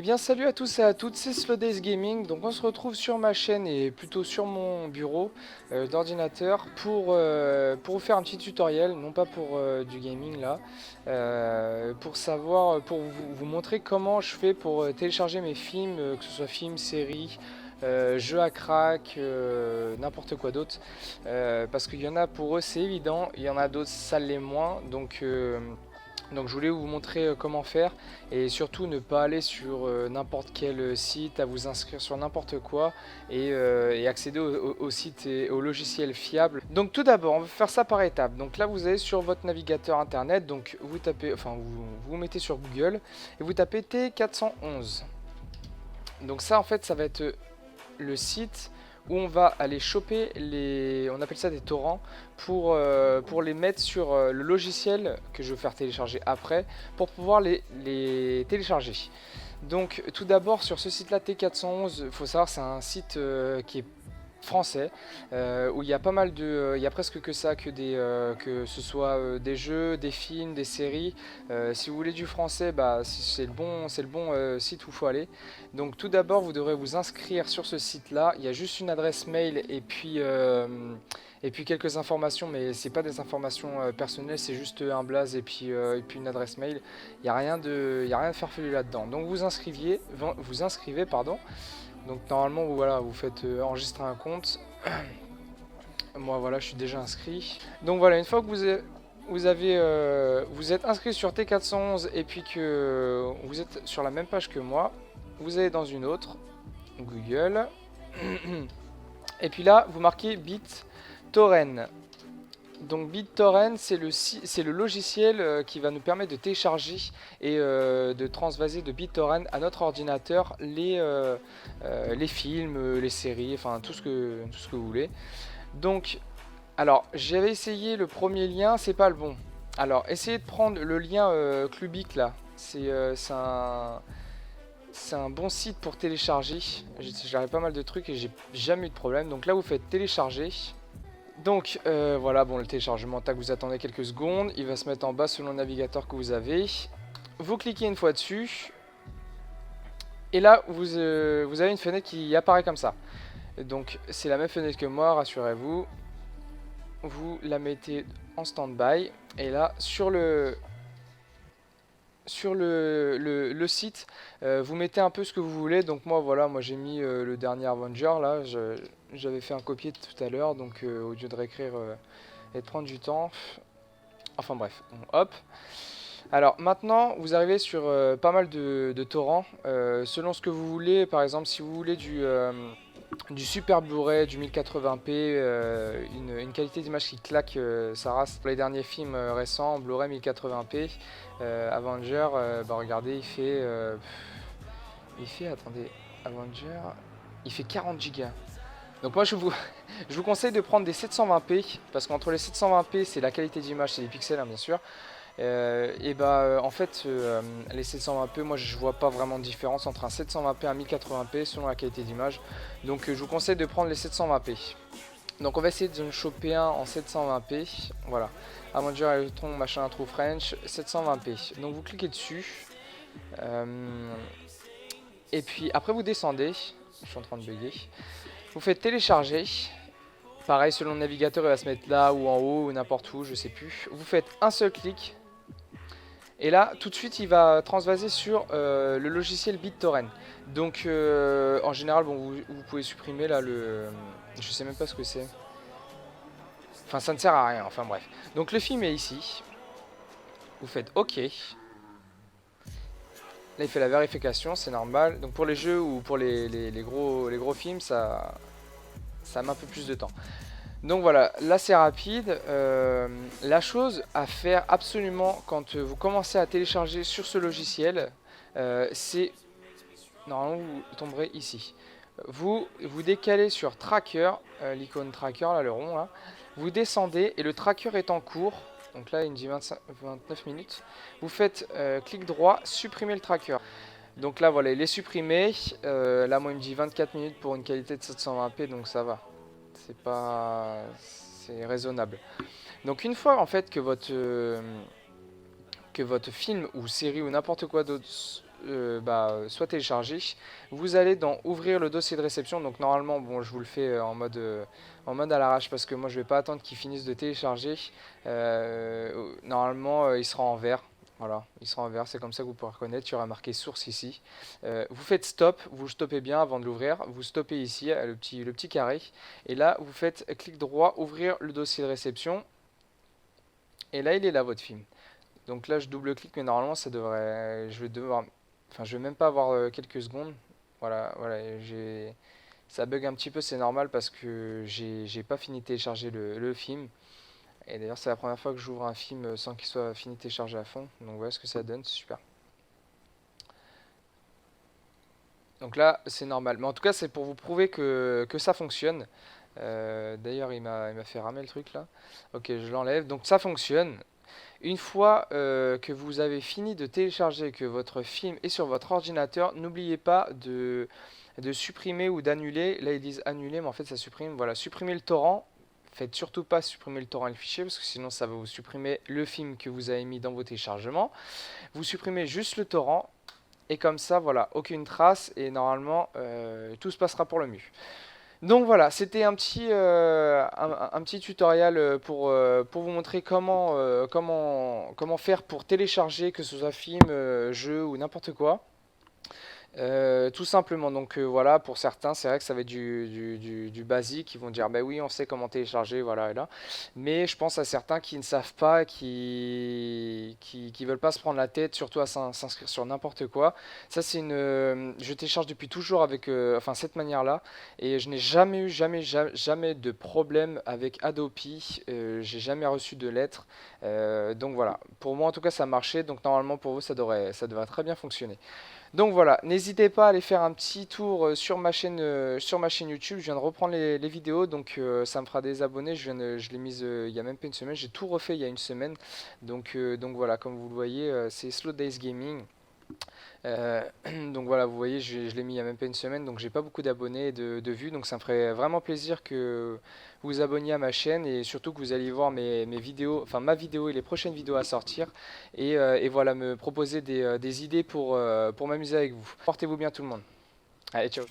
bien salut à tous et à toutes, c'est Slow Days Gaming. Donc on se retrouve sur ma chaîne et plutôt sur mon bureau d'ordinateur pour vous faire un petit tutoriel, non pas pour du gaming là, pour savoir, pour vous montrer comment je fais pour télécharger mes films, que ce soit films, séries, jeux à crack, n'importe quoi d'autre. Parce qu'il y en a pour eux c'est évident, il y en a d'autres ça l'est moins. Donc je voulais vous montrer comment faire et surtout ne pas aller sur n'importe quel site, à vous inscrire sur n'importe quoi et accéder au site et au logiciel fiable. Donc tout d'abord, on va faire ça par étapes. Donc là vous allez sur votre navigateur internet, donc vous tapez, enfin vous mettez sur Google et vous tapez T411. Donc ça en fait ça va être le site où on va aller choper on appelle ça des torrents, pour les mettre sur le logiciel que je vais faire télécharger après, pour pouvoir les télécharger. Donc tout d'abord sur ce site là T411, il faut savoir c'est un site qui est français, où il y a pas mal il y a presque que ça, que ce soit des jeux, des films, des séries. Si vous voulez du français, bah, c'est le bon site où il faut aller. Donc tout d'abord, vous devrez vous inscrire sur ce site-là. Il y a juste une adresse mail et puis quelques informations, mais c'est pas des informations personnelles, c'est juste un blaze et puis une adresse mail. Il y a rien de farfelu là-dedans. Donc vous inscrivez, pardon. Donc normalement voilà, vous faites enregistrer un compte. Moi voilà, je suis déjà inscrit. Donc voilà, une fois que vous êtes inscrit sur T411 et puis que vous êtes sur la même page que moi, vous allez dans une autre, Google. Et puis là, vous marquez BitTorrent. Donc BitTorrent, c'est le logiciel qui va nous permettre de télécharger et de transvaser de BitTorrent à notre ordinateur les films, les séries, enfin tout ce que vous voulez. Donc, alors j'avais essayé le premier lien, c'est pas le bon. Alors essayez de prendre le lien Clubic là. C'est un bon site pour télécharger. J'avais pas mal de trucs et j'ai jamais eu de problème. Donc là vous faites télécharger. Donc voilà, bon, le téléchargement, tac, vous attendez quelques secondes, il va se mettre en bas selon le navigateur que vous avez. Vous cliquez une fois dessus, et là vous avez une fenêtre qui apparaît comme ça. Donc c'est la même fenêtre que moi, rassurez-vous. Vous la mettez en stand-by, et là sur le site, vous mettez un peu ce que vous voulez. Donc moi voilà, moi j'ai mis le dernier Avenger là, j'avais fait un copier tout à l'heure, donc au lieu de réécrire et de prendre du temps, enfin bref, hop. Alors maintenant vous arrivez sur pas mal de torrents, selon ce que vous voulez. Par exemple si vous voulez du super Blu-ray, du 1080p, une qualité d'image qui claque sa race. Pour les derniers films récents, Blu-ray 1080p, Avenger, bah regardez, attendez, Avenger, il fait 40 Go. Donc moi je vous conseille de prendre des 720p, parce qu'entre les 720p c'est la qualité d'image, c'est des pixels hein, bien sûr. Et bah en fait les 720p, moi je vois pas vraiment de différence entre un 720p et un 1080p selon la qualité d'image. Donc je vous conseille de prendre les 720p. Donc on va essayer de choper un en 720p. Voilà, Avenger Electron machin True French 720p. Donc vous cliquez dessus. Et puis après vous descendez. Je suis en train de bugger. Vous faites télécharger. Pareil, selon le navigateur, il va se mettre là ou en haut ou n'importe où, je sais plus. Vous faites un seul clic. Et là, tout de suite, il va transvaser sur le logiciel BitTorrent. Donc, en général, bon, vous pouvez supprimer là je sais même pas ce que c'est. Enfin, ça ne sert à rien. Enfin, bref. Donc, le film est ici. Vous faites OK. Là, il fait la vérification, c'est normal. Donc, pour les jeux ou pour les gros films, ça met un peu plus de temps. Donc voilà, là c'est rapide. La chose à faire absolument quand vous commencez à télécharger sur ce logiciel, c'est, normalement vous tomberez ici. Vous décalez sur Tracker, l'icône Tracker, là le rond là. Vous descendez et le tracker est en cours. Donc là il me dit 29 minutes. Vous faites clic droit, supprimer le tracker. Donc là voilà, il est supprimé. Là moi il me dit 24 minutes pour une qualité de 720p, donc ça va. C'est raisonnable. Donc une fois en fait que votre film ou série ou n'importe quoi d'autre soit téléchargé. Vous allez dans ouvrir le dossier de réception. Donc normalement, bon, je vous le fais en mode à l'arrache parce que moi je vais pas attendre qu'il finisse de télécharger. Normalement, il sera en vert. Voilà, il sera en vert, c'est comme ça que vous pourrez reconnaître. Il y aura marqué source ici. Vous faites stop, vous stoppez bien avant de l'ouvrir. Vous stoppez ici, le petit carré. Et là, vous faites clic droit, ouvrir le dossier de réception. Et là, il est là, votre film. Donc là, je double-clique, mais normalement, ça devrait. Je vais devoir. Enfin, je vais même pas avoir quelques secondes. Voilà, ça bug un petit peu, c'est normal parce que j'ai pas fini de télécharger le film. Et d'ailleurs, c'est la première fois que j'ouvre un film sans qu'il soit fini de télécharger à fond. Donc voilà ce que ça donne, c'est super. Donc là, c'est normal. Mais en tout cas, c'est pour vous prouver que ça fonctionne. D'ailleurs, il m'a fait ramer le truc là. Ok, je l'enlève. Donc ça fonctionne. Une fois que vous avez fini de télécharger, que votre film est sur votre ordinateur, n'oubliez pas de supprimer ou d'annuler. Là, ils disent annuler, mais en fait, ça supprime. Voilà, supprimez le torrent. Faites surtout pas supprimer le torrent et le fichier, parce que sinon, ça va vous supprimer le film que vous avez mis dans vos téléchargements. Vous supprimez juste le torrent. Et comme ça, voilà, aucune trace. Et normalement, tout se passera pour le mieux. Donc voilà, c'était un petit tutoriel pour vous montrer comment faire pour télécharger, que ce soit film, jeu ou n'importe quoi. Tout simplement, donc voilà, pour certains, c'est vrai que ça va être du basique, ils vont dire, bah oui, on sait comment télécharger, voilà et là. Mais je pense à certains qui ne savent pas, qui veulent pas se prendre la tête, surtout à s'inscrire sur n'importe quoi. Ça, je télécharge depuis toujours avec, enfin, cette manière-là, et je n'ai jamais eu, jamais de problème avec Adobe, j'ai jamais reçu de lettres. Donc voilà, pour moi en tout cas, ça marchait, donc normalement pour vous, ça devrait très bien fonctionner. Donc voilà, n'hésitez pas à aller faire un petit tour sur ma chaîne YouTube. Je viens de reprendre les vidéos, donc ça me fera des abonnés. Je l'ai mise il y a même pas une semaine. J'ai tout refait il y a une semaine. Donc voilà, comme vous le voyez, c'est Slow Days Gaming. Euh, donc voilà, vous voyez, je l'ai mis il y a même pas une semaine, donc j'ai pas beaucoup d'abonnés et de vues, donc ça me ferait vraiment plaisir que vous vous abonniez à ma chaîne et surtout que vous alliez voir mes vidéos, enfin ma vidéo et les prochaines vidéos à sortir et voilà, me proposer des idées pour m'amuser avec vous. Portez-vous bien tout le monde. Allez, ciao.